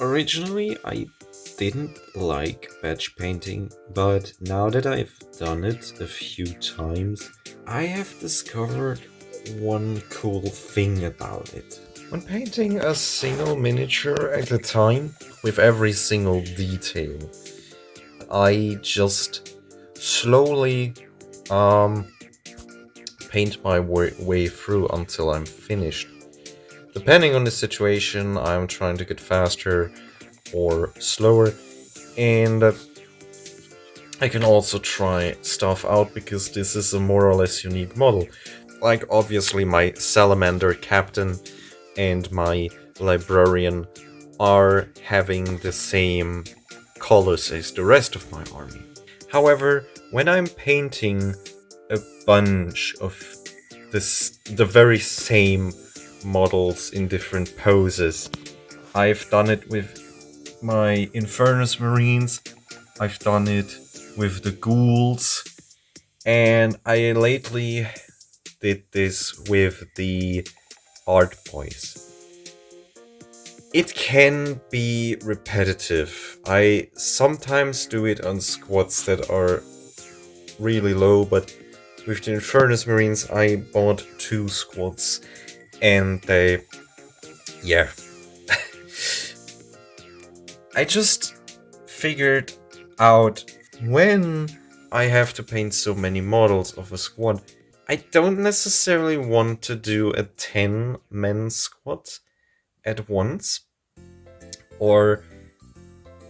Originally, I didn't like batch painting, but now that I've done it a few times, I have discovered one cool thing about it. When painting a single miniature at a time, with every single detail, I just slowly um, paint my way through until I'm finished. Depending on the situation, I'm trying to get faster or slower, and I can also try stuff out because this is a more or less unique model. Like, obviously, my salamander captain and my librarian are having the same colors as the rest of my army. However, when I'm painting a bunch of the very same models in different poses, I've done it with my Infernus Marines, I've done it with the ghouls, and I lately did this with the art boys. It can be repetitive. I sometimes do it on squads that are really low, but with the Infernus Marines I bought 2 squads and yeah. I just figured out when I have to paint so many models of a squad, I don't necessarily want to do a 10-man squad at once, or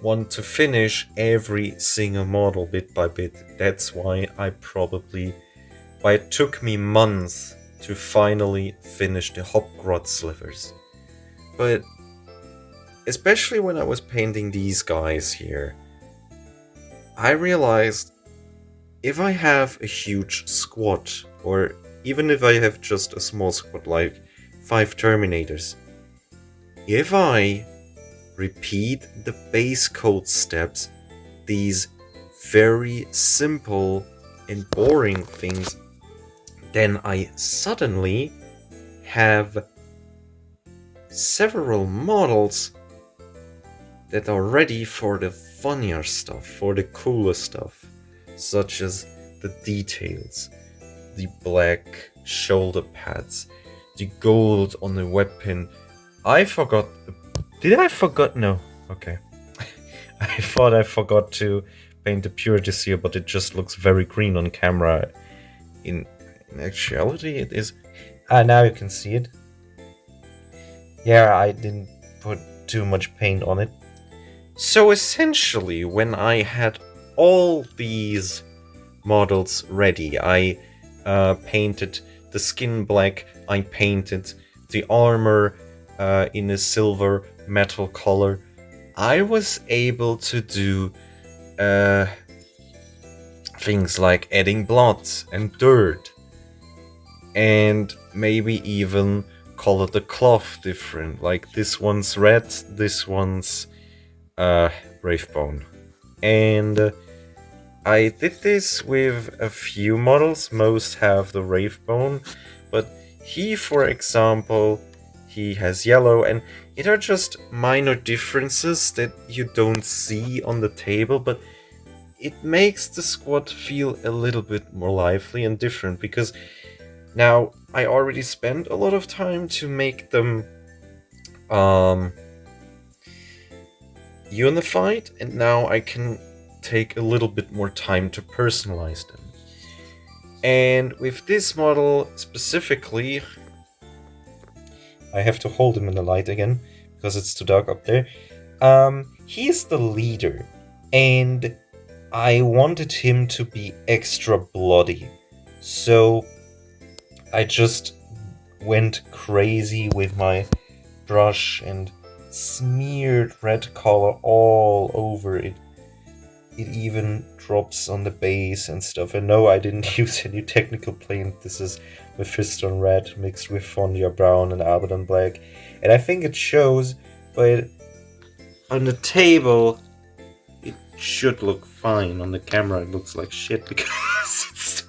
want to finish every single model bit by bit. That's why it took me months to finally finish the Hopgrot slivers. But especially when I was painting these guys here, I realized if I have a huge squad, or even if I have just a small squad like 5 Terminators, if I repeat the base code steps, these very simple and boring things, then I suddenly have several models that are ready for the funnier stuff, for the cooler stuff, such as the details, the black shoulder pads, the gold on the weapon. I forgot. Did I forget? No. Okay. I thought I forgot to paint the purity seal, but it just looks very green on camera. In actuality, it is. Now you can see it. Yeah, I didn't put too much paint on it. So essentially, when I had all these models ready, I painted the skin black, I painted the armor in a silver metal color, I was able to do things like adding blood and dirt, and maybe even color the cloth different, like this one's red, this one's Wraithbone. And I did this with a few models. Most have the Wraithbone, but he, for example, he has yellow, and it are just minor differences that you don't see on the table, but it makes the squad feel a little bit more lively and different, because now I already spent a lot of time to make them unified, and now I can take a little bit more time to personalize them. And with this model specifically, I have to hold him in the light again because it's too dark up there. He is the leader, and I wanted him to be extra bloody, so I just went crazy with my brush and smeared red color all over it. It even drops on the base and stuff. And no, I didn't use any technical paint. This is Mephiston red mixed with Fondia brown and Abaddon black. And I think it shows, but on the table it should look fine. On the camera it looks like shit because it's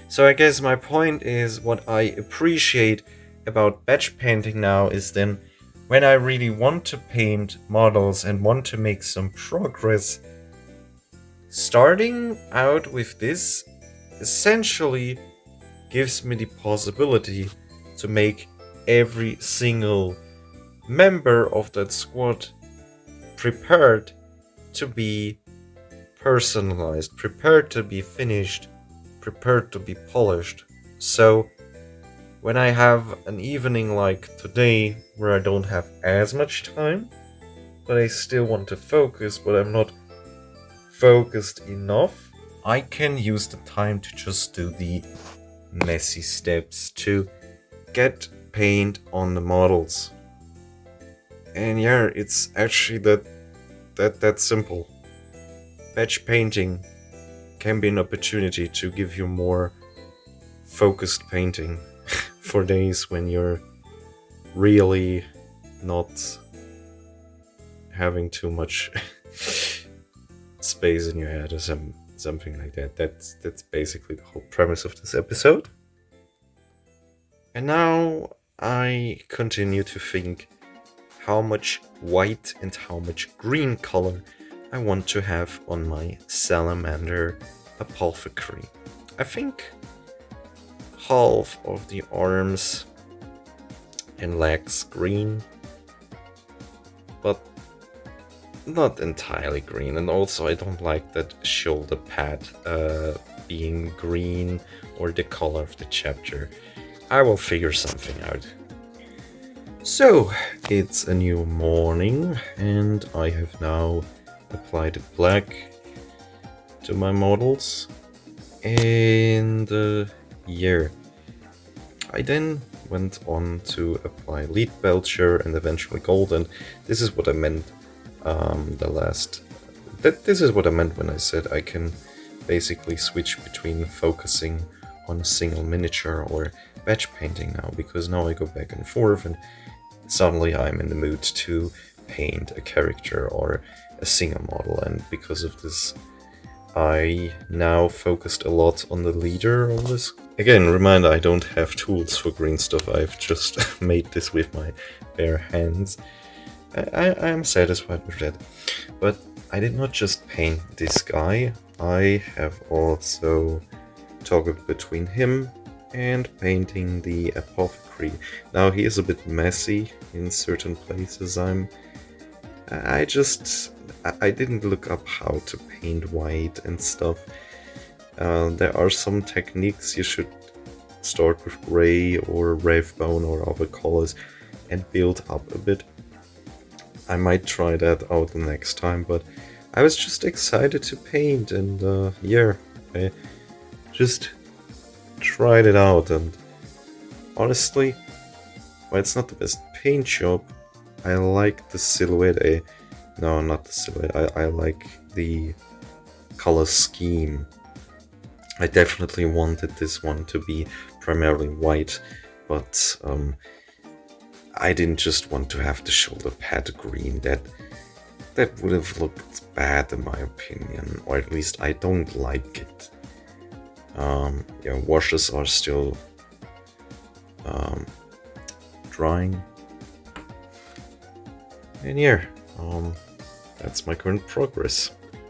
so I guess my point is, what I appreciate about batch painting now is then when I really want to paint models and want to make some progress, starting out with this essentially gives me the possibility to make every single member of that squad prepared to be personalized, prepared to be finished, prepared to be polished. So when I have an evening like today where I don't have as much time, but I still want to focus, but I'm not focused enough, I can use the time to just do the messy steps to get paint on the models. And yeah, it's actually that simple. Batch painting can be an opportunity to give you more focused painting for days when you're really not having too much space in your head or something like that. That's basically the whole premise of this episode. And now I continue to think how much white and how much green color I want to have on my salamander apothecary. I think half of the arms and legs green, but not entirely green. And also I don't like that shoulder pad being green or the color of the chapter. I will figure something out. So it's a new morning and I have now applied black to my models, and yeah, I then went on to apply lead belcher and eventually gold, and this is what I meant this is what I meant when I said I can basically switch between focusing on a single miniature or batch painting now, because now I go back and forth and suddenly I'm in the mood to paint a character or a single model, and because of this I now focused a lot on the leader on this. Again, reminder, I don't have tools for green stuff, I've just made this with my bare hands. I'm satisfied with that. But I did not just paint this guy, I have also toggled between him and painting the apothecary. Now he is a bit messy in certain places. I didn't look up how to paint white and stuff. There are some techniques. You should start with gray or rave bone or other colors and build up a bit. I might try that out the next time, but I was just excited to paint, and yeah, I just tried it out, and honestly, while it's not the best paint job, I like the silhouette. No, not the silhouette. I like the color scheme. I definitely wanted this one to be primarily white, but I didn't just want to have the shoulder pad green. That would have looked bad in my opinion, or at least I don't like it. Yeah, washes are still drying. And yeah, that's my current progress.